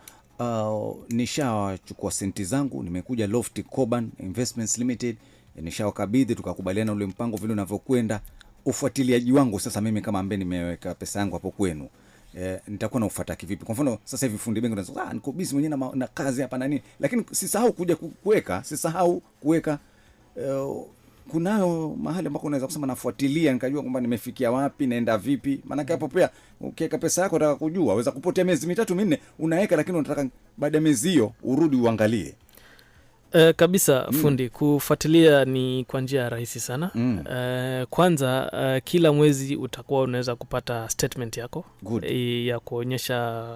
Nishachukua senti zangu, nimekuja Lofty Coban Investments Limited, nishawakabidhi, tukakubaliana ule mpango vile unavyokwenda. Ufuatiliaji wangu sasa, mimi kama ambaye nimeweka pesa yangu hapo kwenu, nitakuwa na ufuata kivipi? Kwa mfano sasa hivi fundi benki anasema niko busy mwenyewe na kazi hapa na nini, lakini sisahau kuja kuweka, kunayo mahali ambako unaweza kusema nafuatilia nikajua kwamba nimefikia wapi, naenda vipi? Maana hapo pia ukiweka pesa yako unataka kujua, unaweza kupotea miezi 3-4 unaweka, lakini unataka baada ya miezi hiyo urudi uangalie. Kabisa fundi, kufuatilia ni kwa njia rahisi sana. Kwanza kila mwezi utakuwa unaweza kupata statement yako ya kuonyesha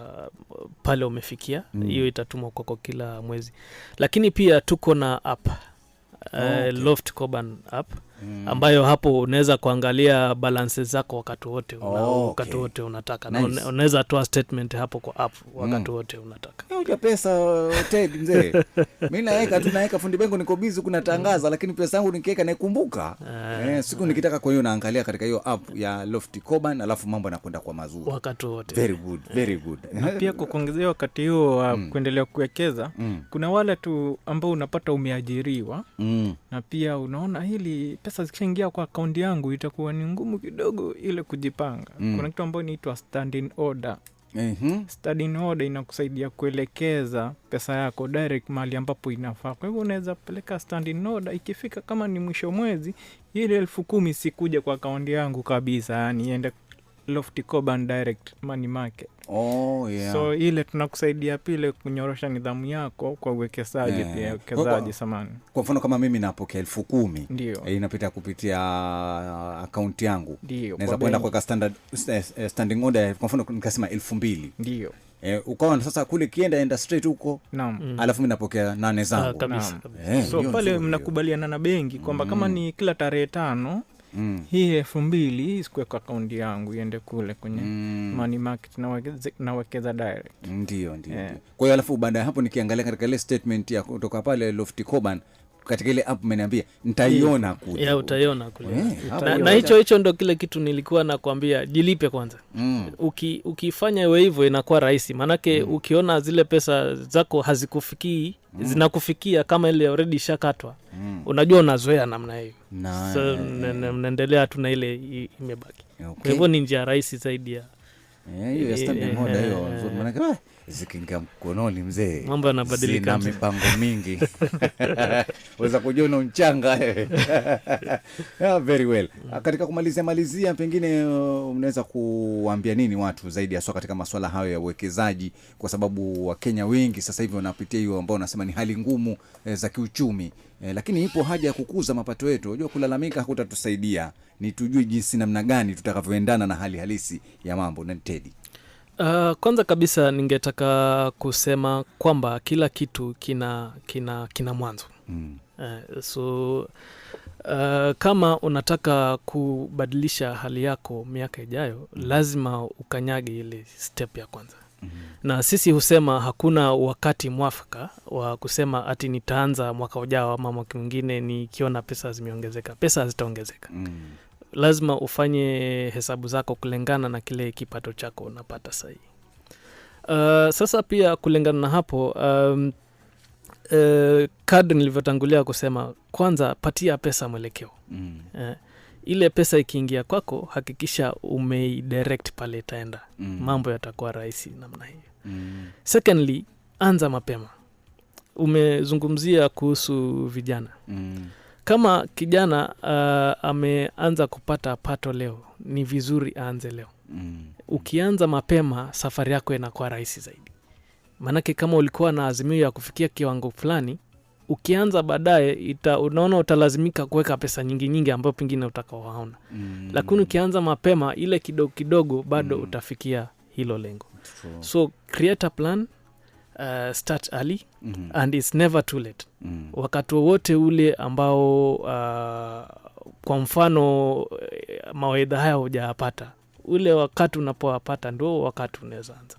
pale umefikia. Hiyo itatumwa kwako kila mwezi. Lakini pia tuko na app, Loft Koban app, ambayo hapo unaweza kuangalia balances zako wakati wote wakati wote unataka. Nice. Unaweza toa statement hapo kwa app wakati wote unataka. Unajua pesa Ted mzee. Mimi naweka fundi bengo niko busy kuna tangaza, lakini pesa yangu nikiweka naikumbuka. Siku nikitaka, kwa hiyo naangalia katika hiyo app ya Loft Koban, alafu mambo yanakwenda kwa mazuri wakati wote. Very good, very good. Na pia kuongezea wakati huo kuendelea kuwekeza, kuna wale tu ambao unapata umeajiriwa na pia unaona hili pesa zikishaingia kwa akaunti yangu itakuwa ni ngumu kidogo ile kujipanga. Kuna kitu ambayo inaitwa standing order. Standing order inakusaidia kuelekeza pesa yako direct mahali ambapo inafaa. Kwa hivyo unaweza peleka standing order, ikifika kama ni mwisho mwezi ile 10,000 sikuja kwa akaunti yangu kabisa, yani iende Loft Koban direct money market. So ile tunakusaidia pile kunyorosha nidhamu yako kwa uwekezaji pia uwekezaji samani. Kwa mfano kama mimi napokea 10,000, ndio inapita kupitia akaunti yangu. Naweza kwenda kwa standing order, kwa mfano nikasema 2,000. Ndio. Ukawa sasa kule kienda enda straight huko. Alafu mimi napokea 8 zangu. Kabisa. So pale mnakubaliana na benki kwamba kama ni kila tarehe 5 hii 2,000 isikuwe kwa akaunti yangu iende kule kwenye money market na wekeza direct. Ndio. Kwa hiyo alafu baada ya hapo nikiangalia katika ile statement ya kutoka pale Loft Koban katika ile app mmeniambia nitaiona kule. Utaiona kule. Na hicho ndo kile kitu nilikuwa nakwambia, jilipe kwanza. Ukifanya iwe hivyo inakuwa rahisi. Manake ukiona zile pesa zako hazikufikii, zinakufikia kama ile already shakatwa. Unajua unazoea namna hiyo. So mnaendelea tu na ile imebaki. Kwa hivyo ni njia rahisi zaidi ya hiyo ya standing order hiyo. Manake zikinga mkononi mzee, mambo yanabadilika, na mipango mingi. Weza kujiona mchanga. Very well. Katika kumalizia pengine unaweza kuambia nini watu zaidi hasa katika masuala hayo ya uwekezaji, kwa sababu Wakenya wengi sasa hivi wanapitia hiyo ambao wanasema ni hali ngumu za kiuchumi, lakini ipo haja ya kukuza mapato yetu. Unajua kulalamika hakutatusaidia, ni tujue jinsi namna gani tutakavyoendana na hali halisi ya mambo. Na Teddy, kwanza kabisa ningetaka kusema kwamba kila kitu kina mwanzo. So kama unataka kubadilisha hali yako miaka ijayo, lazima ukanyage ile step ya kwanza. Na sisi husema hakuna wakati mwafaka wa kusema ati nitaanza mwaka ujao ama mwaka mwingine nikiona pesa zimeongezeka. Pesa hazitaongezeka. Lazima ufanye hesabu zako kulingana na kile kipato chako unapata sahi. Sasa pia kulingana na hapo, kadri nilivyotangulia kusema, kwanza patia pesa mwelekeo. Ile pesa ikiingia kwako, hakikisha umeidirect pale itaenda. Mambo yatakuwa rahisi namna hiyo. Secondly, anza mapema. Umezungumzia kuhusu vijana. Kama kijana ameanza kupata pato leo, ni vizuri aanze leo. Ukianza mapema, safari yako inakuwa rahisi zaidi. Manake kama ulikuwa na azimio ya kufikia kiwango fulani, ukianza baadaye unaona utalazimika kuweka pesa nyingi ambayo pengine utakaowaona. Lakini ukianza mapema, ile kidogo kidogo bado utafikia hilo lengo. So create a plan, start early, and it's never too late. Wakati wote ule ambao kwa mfano mawaidha haya hujapata, ule wakati unapowapata ndio wakati unaweza anza.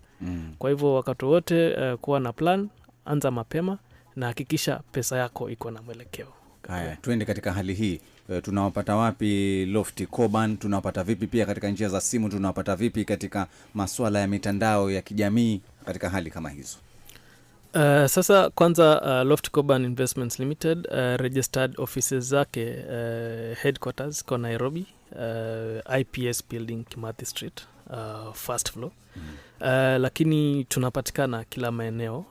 Kwa hivyo wakati wote kuwa na plan, anza mapema na hakikisha pesa yako iko na mwelekeo. Haya, tuende katika hali hii. Tunawapata wapi Loft Koban? Tunawapata vipi pia katika njia za simu? Tunawapata vipi katika masuala ya mitandao ya kijamii katika hali kama hizo? Sasa kwanza Loft Koban Investments Limited registered offices zake headquarters kwa Nairobi, IPS building Kimathi Street, first floor. Lakini tunapatikana kila maeneo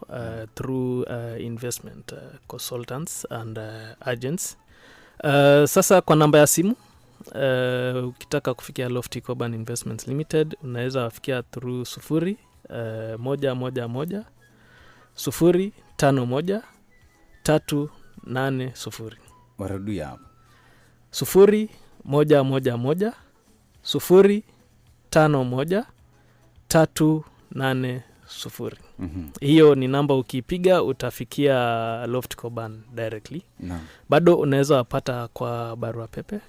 through investment consultants and agents. Sasa kwa namba ya simu ukitaka kufikia Lofty Coban Investments Limited unaweza wafikia through 0111 051 380. Warudia hapo. 0111 051 380. Hiyo ni namba ukipiga utafikia Lofty Coban directly. Bado unaweza wapata kwa barua pepe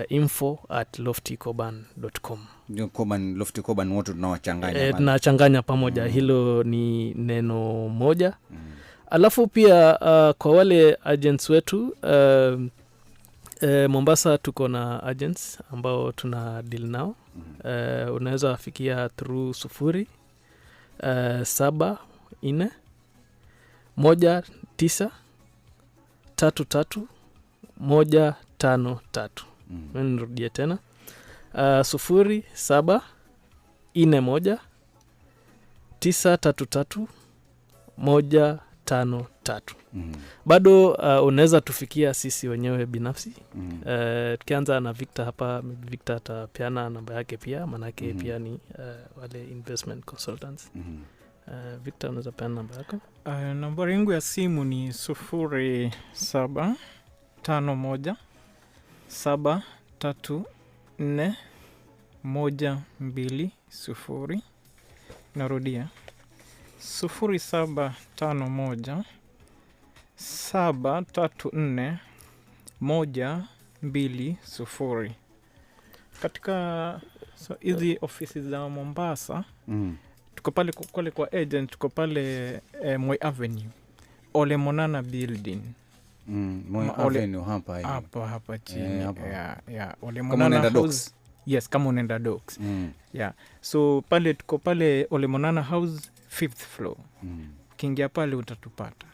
info@loftycoban.com. Ndio Coban, Lofty Coban wote tunawachanganya. Tunachanganya pamoja. Hilo ni neno moja. Alafu pia kwa wale agents wetu Mombasa tuko na agents ambao tuna deal nao. Unaweza wafikia through 74 19 33 153. Nirudie tena 07 41 933 153. Bado unaweza tufikia sisi wenyewe binafsi. Tukianza na Victor hapa, Victor atapeana namba yake pia, manake pia ni wale investment consultants. Victor, unaweza peana namba yako? Namba yangu ya simu ni 0751 734 120. Narudia 0751 734 120. Katika hizi ofisi za Mombasa tuko pale kwa agent, tuko pale Moi Avenue, Ole Monana building. Moi Avenue hapa chini. Ole Monana House. Yes, kama unaenda Docks. So pale tuko pale Ole Monana House 5th floor. Kiingia pale utatupata.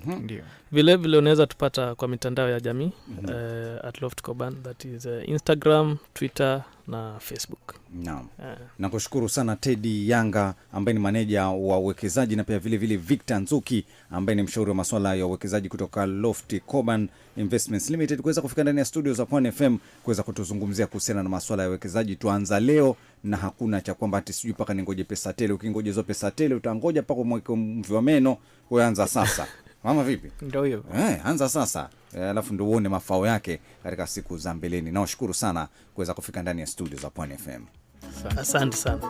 Ndio. Vile unaweza tupata kwa mitandao ya jamii at Lofty Coban, that is Instagram, Twitter na Facebook. Naam. Nakushukuru sana Teddy Yanga ambaye ni maneja wa uwekezaji, na pia vile Victor Nzuki ambaye ni mshauri wa masuala ya uwekezaji kutoka Lofty Coban Investments Limited kuweza kufika ndani ya studio za Pwani FM kuweza kutuzungumzia kuhusiana na masuala ya uwekezaji. Tuanza leo na hakuna cha kwamba ati sijui paka ningoje pesa tele. Ukingoje hizo pesa tele utangoja paka mweke mvi wa meno. Wewe anza sasa. Mama vipi? Ndio hiyo. Anza sasa. Alafu ndio uone mafao yake katika siku za mbeleni. Nawashukuru sana kuweza kufika ndani ya studio za Pwani FM. Asante sana.